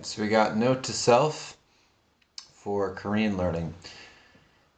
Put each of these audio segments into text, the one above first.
So we got Note to Self for Korean learning.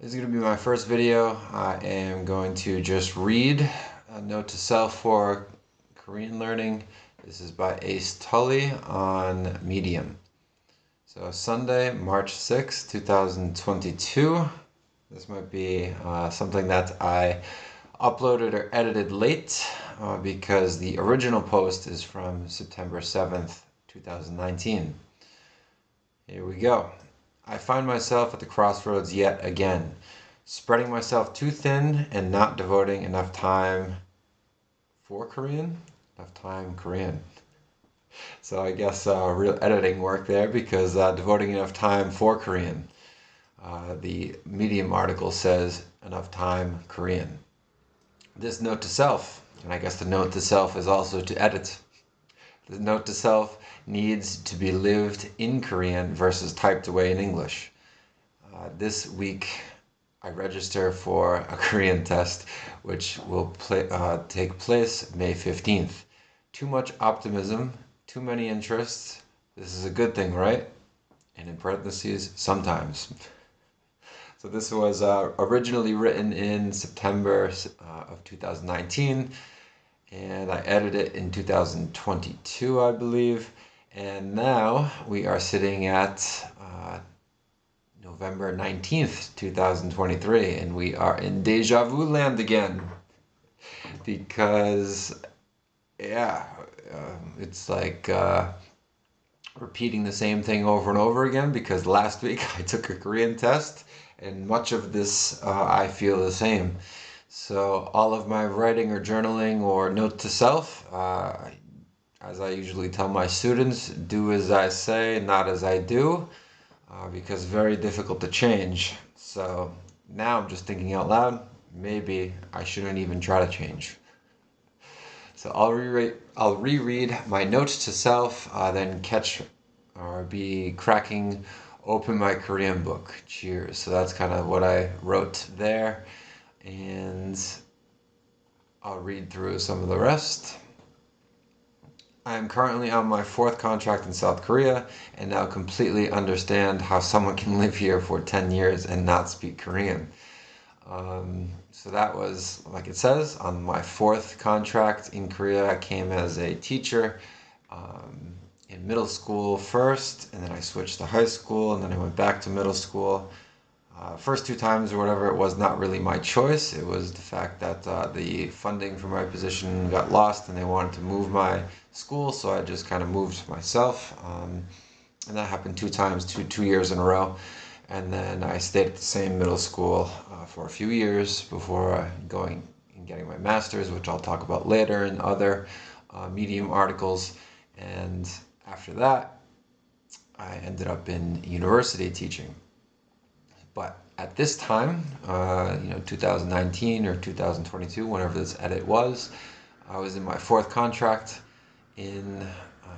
This is going to be my first video. I am going to just read a Note to Self for Korean learning. This is by Ace Tully on Medium. So Sunday, March 6, 2022. This might be something that I uploaded or edited late because the original post is from September 7th, 2019. Here we go. I find myself at the crossroads yet again, spreading myself too thin and not devoting enough time for Korean. So I guess real editing work there because devoting enough time for Korean. The Medium article says enough time Korean. This note to self, and I guess the note to self is also to edit. The note to self needs to be lived in Korean versus typed away in English. This week I register for a Korean test which will take place May 15th. Too much optimism, too many interests. This is a good thing, right? And in parentheses, sometimes. So this was originally written in September of 2019, and I edited it in 2022, I believe. And now we are sitting at November 19th, 2023, and we are in deja vu land again. Because, yeah, it's like repeating the same thing over and over again, because last week I took a Korean test, and much of this I feel the same. So all of my writing or journaling or note to self, as I usually tell my students, do as I say, not as I do, because very difficult to change. So now I'm just thinking out loud, maybe I shouldn't even try to change. So I'll reread my notes to self, then catch or be cracking open my Korean book. Cheers. So that's kind of what I wrote there. And I'll read through some of the rest. I am currently on my 4th contract in South Korea and now completely understand how someone can live here for 10 years and not speak Korean. So that was, like it says, on my 4th contract in Korea. I came as a teacher in middle school first, and then I switched to high school, and then I went back to middle school. First 2 times or whatever, it was not really my choice. It was the fact that the funding for my position got lost and they wanted to move my school, so I just kind of moved myself. And that happened 2 times, 2 years in a row. And then I stayed at the same middle school for a few years before going and getting my master's, which I'll talk about later in other Medium articles. And after that, I ended up in university teaching. But at this time, 2019 or 2022, whenever this edit was, I was in my 4th contract in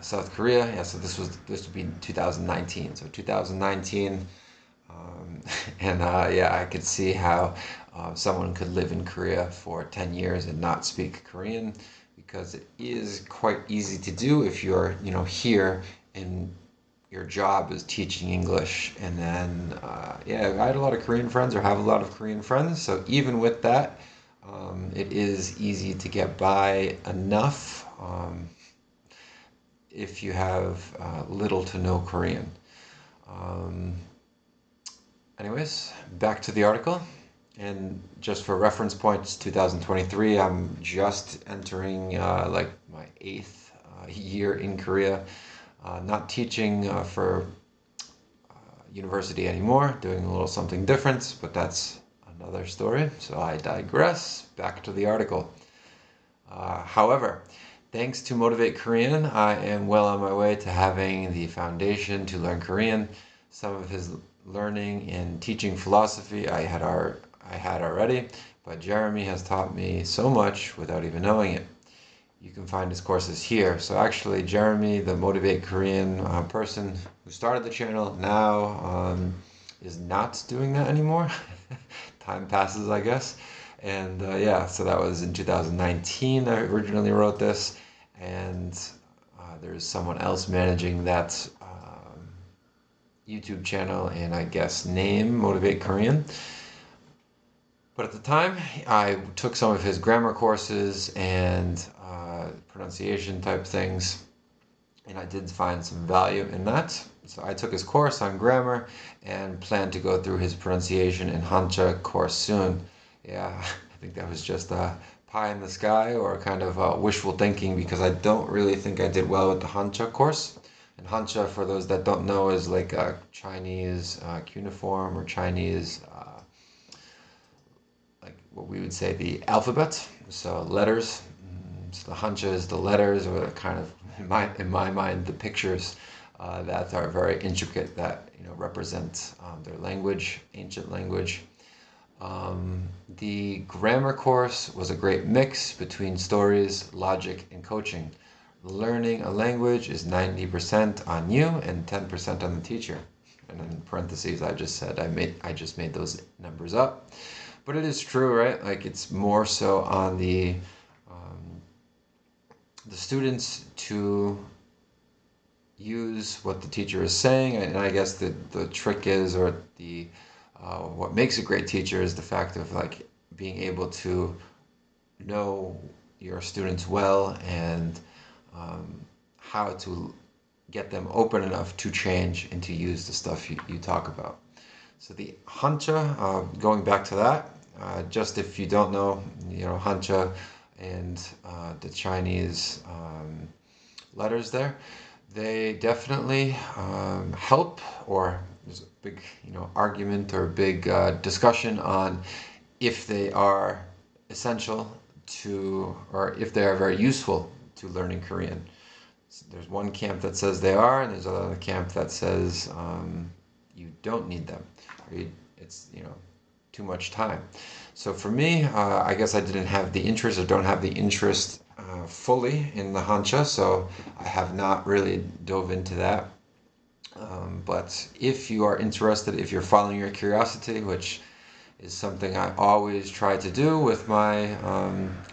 South Korea. Yeah, so this would be 2019. So 2019, and yeah, I could see how someone could live in Korea for 10 years and not speak Korean, because it is quite easy to do if you're, here and your job is teaching English. And then, yeah, I had a lot of Korean friends, or have a lot of Korean friends. So even with that, it is easy to get by enough if you have little to no Korean. Anyways, back to the article. And just for reference points, 2023, I'm just entering like my 8th year in Korea. Not teaching for university anymore, doing a little something different, but that's another story. So I digress. Back to the article. However, thanks to Motivate Korean, I am well on my way to having the foundation to learn Korean. Some of his learning and teaching philosophy I had already, but Jeremy has taught me so much without even knowing it. You can find his courses here. So actually, Jeremy, the Motivate Korean person who started the channel, now is not doing that anymore. Time passes, I guess. And yeah, so that was in 2019 I originally wrote this, and there's someone else managing that YouTube channel and I guess name, Motivate Korean. But at the time, I took some of his grammar courses and pronunciation type things, and I did find some value in that. So I took his course on grammar and plan to go through his pronunciation and Hanja course soon. Yeah, I think that was just a pie in the sky or kind of wishful thinking because I don't really think I did well with the Hanja course. And Hanja, for those that don't know, is like a Chinese cuneiform or Chinese like what we would say the alphabet, so letters. So the Hanja is the letters, or the kind of in my mind the pictures that are very intricate that represent their language, ancient language. The grammar course was a great mix between stories, logic, and coaching. Learning a language is 90% on you and 10% on the teacher. And in parentheses, I just said I just made those numbers up. But it is true, right? Like it's more so on the students to use what the teacher is saying, and I guess the trick is, or the what makes a great teacher is the fact of like being able to know your students well and how to get them open enough to change and to use the stuff you talk about. So the Hanja, going back to that, just if you don't know, Hanja and the Chinese letters there, they definitely help, or there's a big, argument or big discussion on if they are essential to, or if they are very useful to learning Korean. So there's one camp that says they are, and there's another camp that says you don't need them, or it's too much time. So for me, I guess I didn't have the interest, or don't have the interest fully in the Hanja, so I have not really dove into that. But if you are interested, if you're following your curiosity, which is something I always try to do with my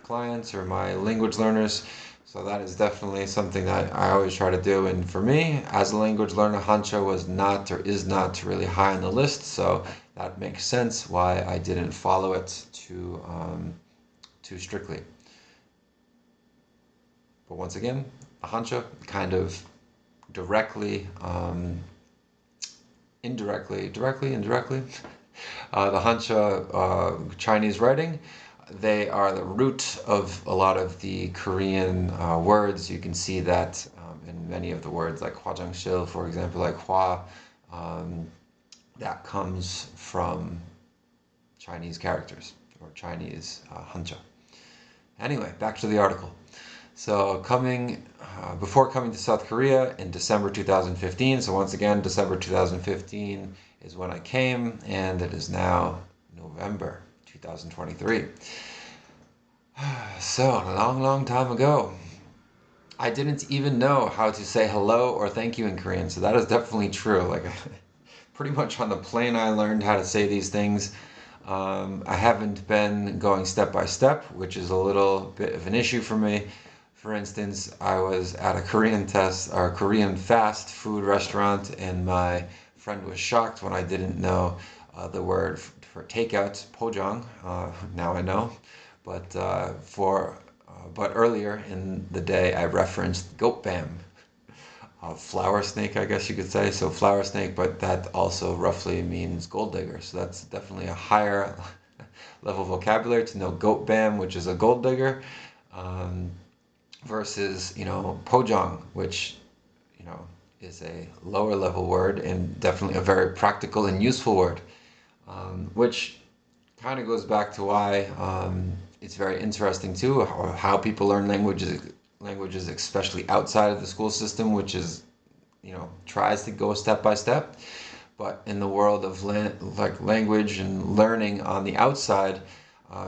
clients or my language learners, so that is definitely something that I always try to do. And for me, as a language learner, Hanja was not, or is not, really high on the list, so that makes sense why I didn't follow it too strictly. But once again, the Hanja kind of directly, indirectly, the Hanja Chinese writing, they are the root of a lot of the Korean words. You can see that in many of the words, like hwajangsil, for example, like hwa, that comes from Chinese characters, or Chinese Hanja. Anyway, back to the article. So before coming to South Korea in December 2015, so once again, December 2015 is when I came, and it is now November 2023. So, a long, long time ago, I didn't even know how to say hello or thank you in Korean, so that is definitely true. Like, pretty much on the plane I learned how to say these things. I haven't been going step by step, which is a little bit of an issue for me. For instance, I was at a Korean fast food restaurant, and my friend was shocked when I didn't know the word for takeout, pojang. Now I know, but but earlier in the day I referenced goat bam, flower snake, I guess you could say. So flower snake, but that also roughly means gold digger. So that's definitely a higher level vocabulary to know goat bam, which is a gold digger. Versus, pojang, which, is a lower level word and definitely a very practical and useful word, which kind of goes back to why it's very interesting too, or how people learn languages, especially outside of the school system, which is, tries to go step by step. But in the world of language and learning on the outside,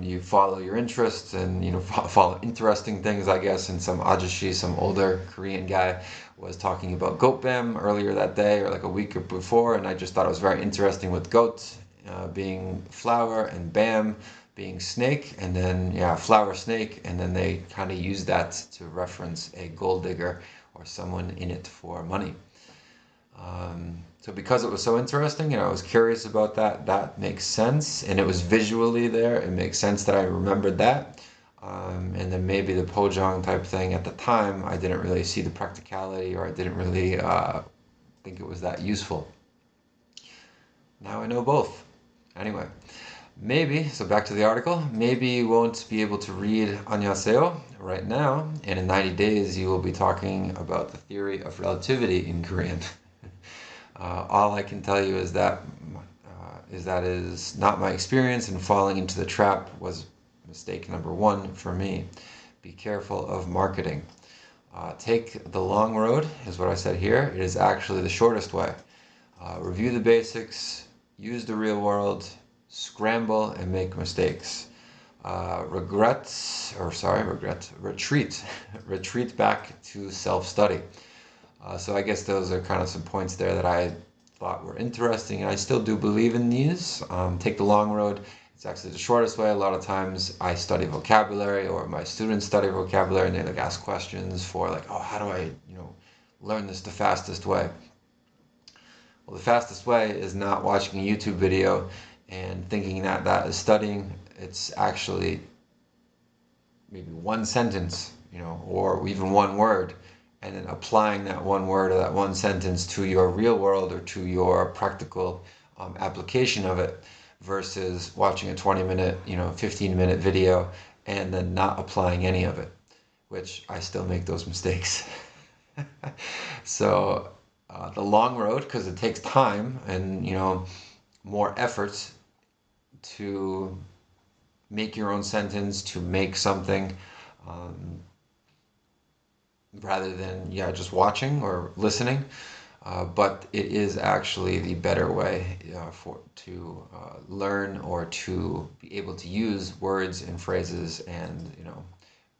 you follow your interests and follow interesting things, I guess. And some ajashi, some older Korean guy, was talking about goat bam earlier that day, or like a week before, and I just thought it was very interesting with goat being flower and bam being snake, and then flower snake, and then they kind of use that to reference a gold digger or someone in it for money. So because it was so interesting and I was curious about that, that makes sense. And it was visually there. It makes sense that I remembered that. And then maybe the Pojang type thing at the time, I didn't really see the practicality, or I didn't really think it was that useful. Now I know both. Anyway, maybe, so back to the article, maybe you won't be able to read 안녕하세요 right now, and in 90 days you will be talking about the theory of relativity in Korean. All I can tell you is that is not my experience, and falling into the trap was mistake number one for me. Be careful of marketing. Take the long road, is what I said here. It is actually the shortest way. Review the basics, use the real world, scramble and make mistakes. Retreat. Retreat back to self-study. So I guess those are kind of some points there that I thought were interesting, and I still do believe in these. Take the long road. It's actually the shortest way. A lot of times I study vocabulary, or my students study vocabulary, and they like ask questions for like, oh, how do I, learn this the fastest way? Well, the fastest way is not watching a YouTube video and thinking that that is studying. It's actually maybe one sentence, or even one word, and then applying that one word or that one sentence to your real world or to your practical application of it, versus watching a 20-minute, 15-minute video and then not applying any of it, which I still make those mistakes. So the long road, because it takes time and more efforts to make your own sentence, to make something, rather than just watching or listening. But it is actually the better way to learn, or to be able to use words and phrases, and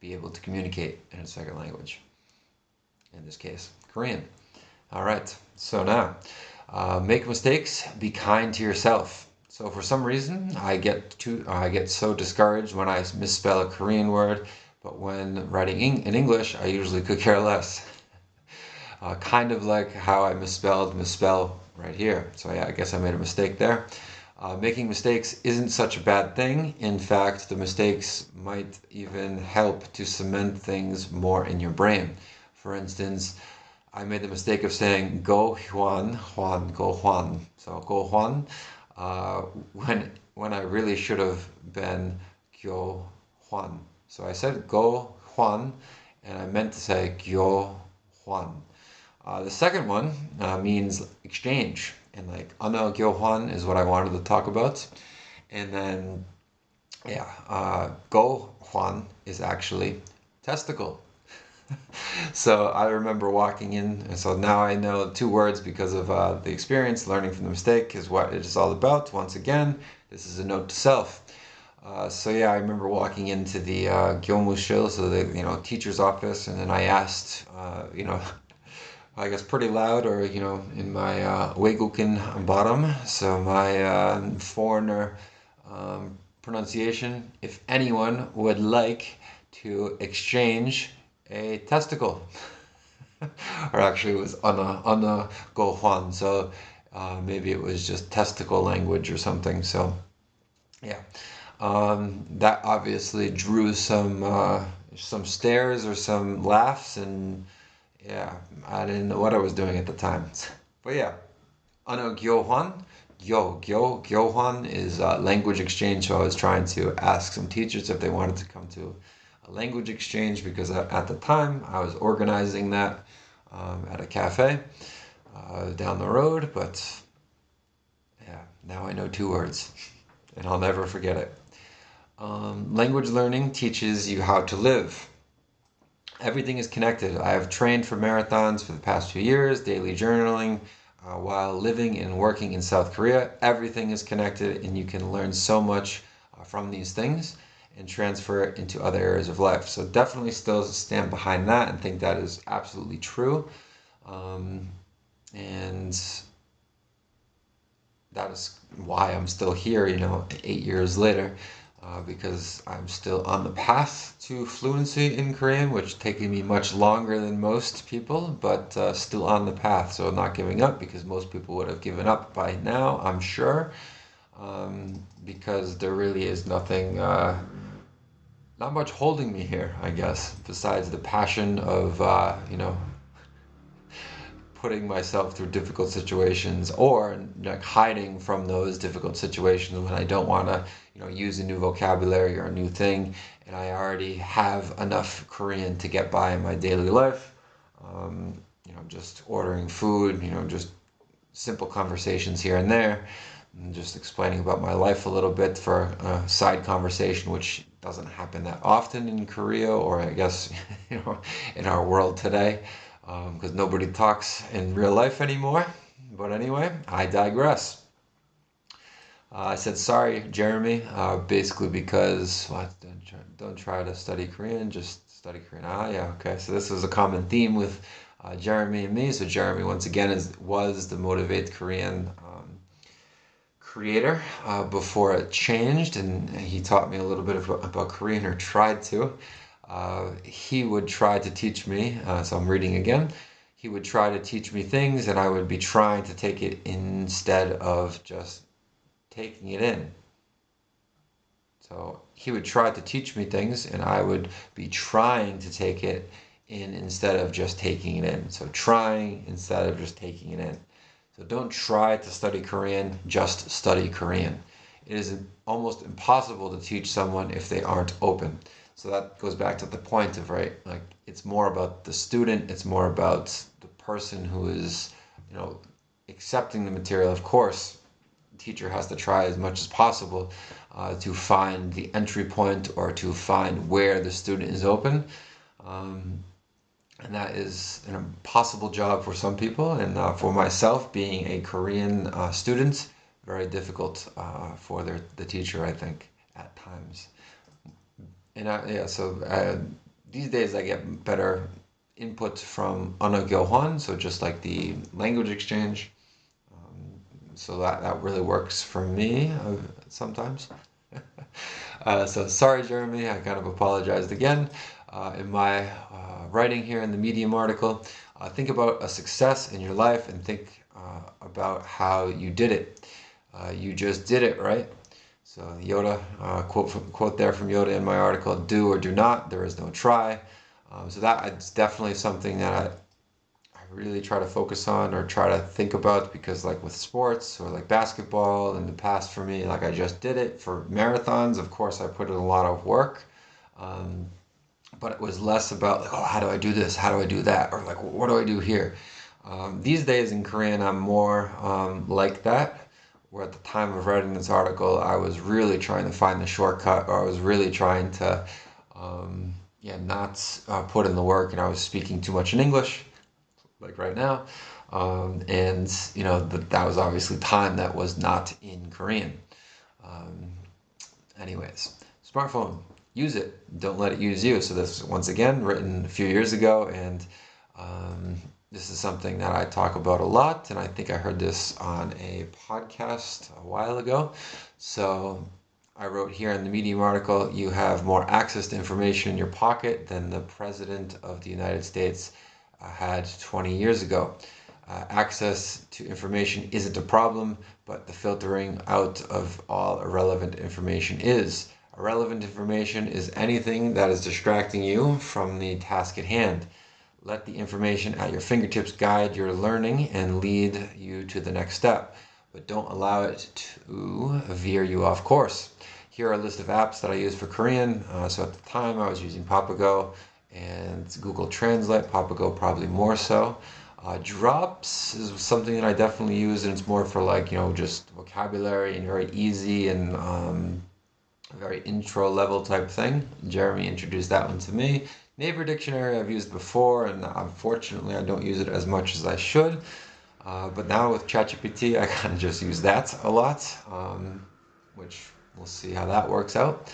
be able to communicate in a second language. In this case, Korean. All right. So now, make mistakes. Be kind to yourself. So for some reason, I get so discouraged when I misspell a Korean word, but when writing in English, I usually could care less. Kind of like how I misspell right here. So yeah, I guess I made a mistake there. Making mistakes isn't such a bad thing. In fact, the mistakes might even help to cement things more in your brain. For instance, I made the mistake of saying go go Hwan. So go Hwan, when I really should have been Gyo Hwan. So I said go Hwan, and I meant to say Gyo Hwan. The second one means exchange, and like Ana Gyo Hwan is what I wanted to talk about. And then Go Hwan is actually testicle. So I remember walking in, and so now I know two words because of the experience. Learning from the mistake is what it is all about. Once again, this is a note to self. So yeah, I remember walking into the Gyomushil, so the teacher's office, and then I asked, I guess pretty loud, or in my Weigukin bottom, so my foreigner pronunciation, if anyone would like to exchange a testicle. Or actually it was Ana Go Hwan, so maybe it was just testicle language or something. So yeah, that obviously drew some stares or some laughs, and yeah, I didn't know what I was doing at the time. But yeah, Ano Gyohwan, Gyohwan is language exchange. So I was trying to ask some teachers if they wanted to come to a language exchange, because at the time I was organizing that at a cafe down the road. But yeah, now I know two words, and I'll never forget it. Language learning teaches you how to live. Everything is connected. I have trained for marathons for the past few years, daily journaling, while living and working in South Korea. Everything is connected, and you can learn so much from these things and transfer it into other areas of life. So definitely still stand behind that and think that is absolutely true. And that is why I'm still here, 8 years later. because I'm still on the path to fluency in Korean, which taking me much longer than most people, but still on the path. So not giving up because most people would have given up by now, I'm sure, because there really is nothing, not much holding me here, I guess, besides the passion of, putting myself through difficult situations or like hiding from those difficult situations when I don't want to, use a new vocabulary or a new thing, and I already have enough Korean to get by in my daily life. Just ordering food, just simple conversations here and there, and just explaining about my life a little bit for a side conversation, which doesn't happen that often in Korea, or I guess, in our world today, because nobody talks in real life anymore. But anyway, I digress. I said sorry, Jeremy, basically because what? Don't try to study Korean, just study Korean. Ah, yeah, okay. So this was a common theme with Jeremy and me. So Jeremy, once again, was the Motivate Korean creator before it changed, and he taught me a little bit about Korean, or tried to. He would try to teach me, so I'm reading again. He would try to teach me things, and I would be trying to take it instead of just taking it in. So he would try to teach me things, and I would be trying to take it in instead of just taking it in. So trying instead of just taking it in. So don't try to study Korean, just study Korean. It is almost impossible to teach someone if they aren't open. So that goes back to the point of, right, like it's more about the student, it's more about the person who is, accepting the material. Of course, the teacher has to try as much as possible to find the entry point or to find where the student is open. Um, and that is an impossible job for some people, and for myself, being a Korean student, very difficult for the teacher, I think, at times. And yeah, so these days I get better input from Ana Gyohwan, so just like the language exchange. So that really works for me sometimes. So sorry, Jeremy, I kind of apologized again. In my writing here in the Medium article, think about a success in your life and think about how you did it. You just did it, right? So Yoda, quote there from Yoda in my article: "Do or do not. There is no try." So that's definitely something that I really try to focus on or try to think about, because like with sports or like basketball in the past for me, like I just did it. For marathons, of course, I put in a lot of work. Um, but it was less about like, oh, how do I do this? How do I do that? Or like, what do I do here? These days in Korean, I'm more like that. Where at the time of writing this article, I was really trying to find the shortcut, or I was really trying to, not put in the work, and I was speaking too much in English, like right now. And that was obviously time that was not in Korean. Um, Anyways, smartphone, use it. Don't let it use you. So this, once again, written a few years ago, and um, this is something that I talk about a lot, and I think I heard this on a podcast a while ago. So I wrote here in the Medium article: you have more access to information in your pocket than the President of the United States had 20 years ago. Access to information isn't a problem, but the filtering out of all irrelevant information is. Irrelevant information is anything that is distracting you from the task at hand. Let the information at your fingertips guide your learning and lead you to the next step, but don't allow it to veer you off course. Here are a list of apps that I use for Korean. So at the time I was using Papago and Google Translate, Papago probably more so. Drops is something that I definitely use, and it's more for like, just vocabulary and very easy and very intro level type thing. Jeremy introduced that one to me. Neighbor Dictionary I've used before, and unfortunately I don't use it as much as I should. But now with ChatGPT, I kind of just use that a lot, which we'll see how that works out.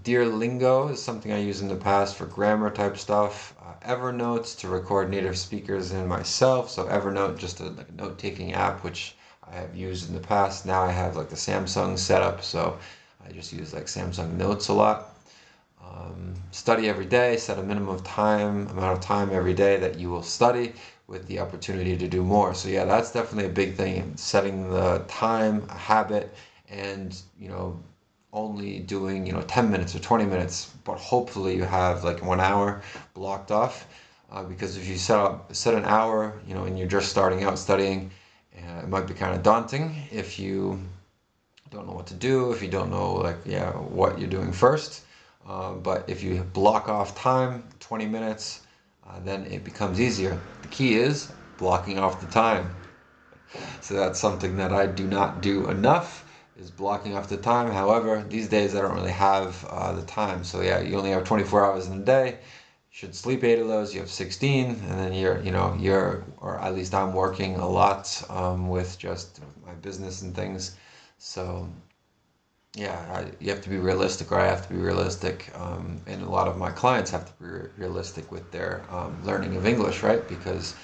Dear Lingo is something I used in the past for grammar type stuff. Evernote to record native speakers and myself. So Evernote, just like a note-taking app, which I have used in the past. Now I have like the Samsung setup, so I just use like Samsung Notes a lot. Study every day, set a minimum amount of time every day that you will study with the opportunity to do more. So yeah, that's definitely a big thing, setting the time, a habit, and only doing 10 minutes or 20 minutes, but hopefully you have like 1 hour blocked off, because if you set an hour, and you're just starting out studying, it might be kind of daunting if you don't know what to do, if you don't know like what you're doing first. But if you block off time, 20 minutes, then it becomes easier. The key is blocking off the time. So that's something that I do not do enough, is blocking off the time. However, these days I don't really have the time. So yeah, you only have 24 hours in a day. You should sleep 8 of those. You have 16, and then or at least I'm working a lot with just my business and things. So yeah, you have to be realistic, or I have to be realistic, and a lot of my clients have to be realistic with their learning of English, right? Because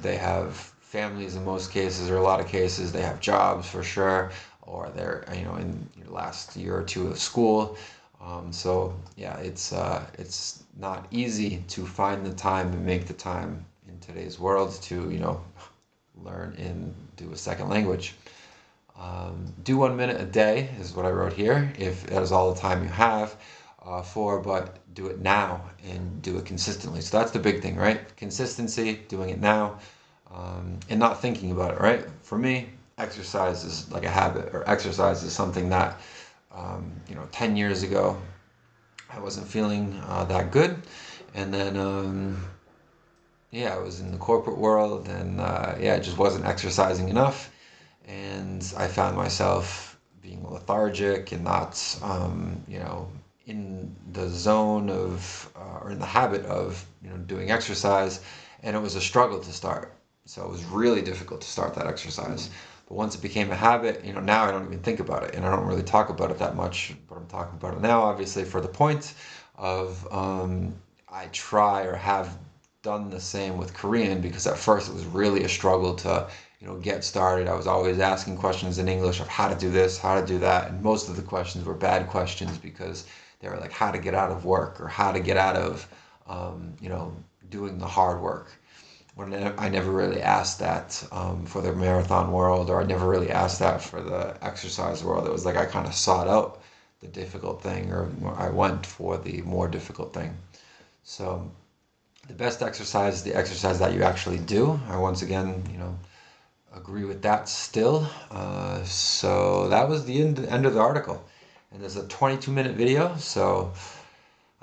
they have families in most cases, or a lot of cases, they have jobs for sure, or they're in your last year or two of school. So yeah, it's not easy to find the time and make the time in today's world to learn and do a second language. Do 1 minute a day is what I wrote here, if that is all the time you have but do it now and do it consistently. So that's the big thing, right? Consistency, doing it now, and not thinking about it, right? For me, exercise is like a habit, or exercise is something that, 10 years ago, I wasn't feeling that good. And then, yeah, I was in the corporate world, and yeah, I just wasn't exercising enough, and I found myself being lethargic and not, in the zone of, or in the habit of, doing exercise, and it was a struggle to start. So it was really difficult to start that exercise. But once it became a habit, now I don't even think about it, and I don't really talk about it that much, but I'm talking about it now, obviously, for the point of, I try or have done the same with Korean, because at first it was really a struggle to get started. I was always asking questions in English of how to do this, how to do that, and most of the questions were bad questions, because they were like how to get out of work, or how to get out of doing the hard work. When I never really asked that for the marathon world, or I never really asked that for the exercise world. It was like I kind of sought out the difficult thing, or I went for the more difficult thing. So the best exercise is the exercise that you actually do. I once again, agree with that still. So that was the end of the article. And there's a 22-minute video, so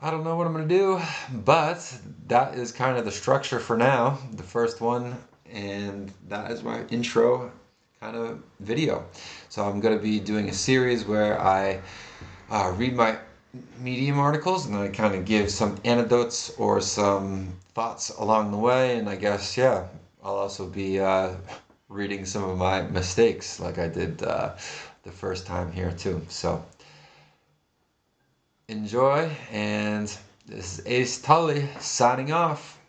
I don't know what I'm going to do, but that is kind of the structure for now, the first one, and that is my intro kind of video. So I'm going to be doing a series where I read my Medium articles, and then I kind of give some anecdotes or some thoughts along the way, and I guess, yeah, I'll also be reading some of my mistakes like I did the first time here too. So enjoy, and this is Ace Tully signing off.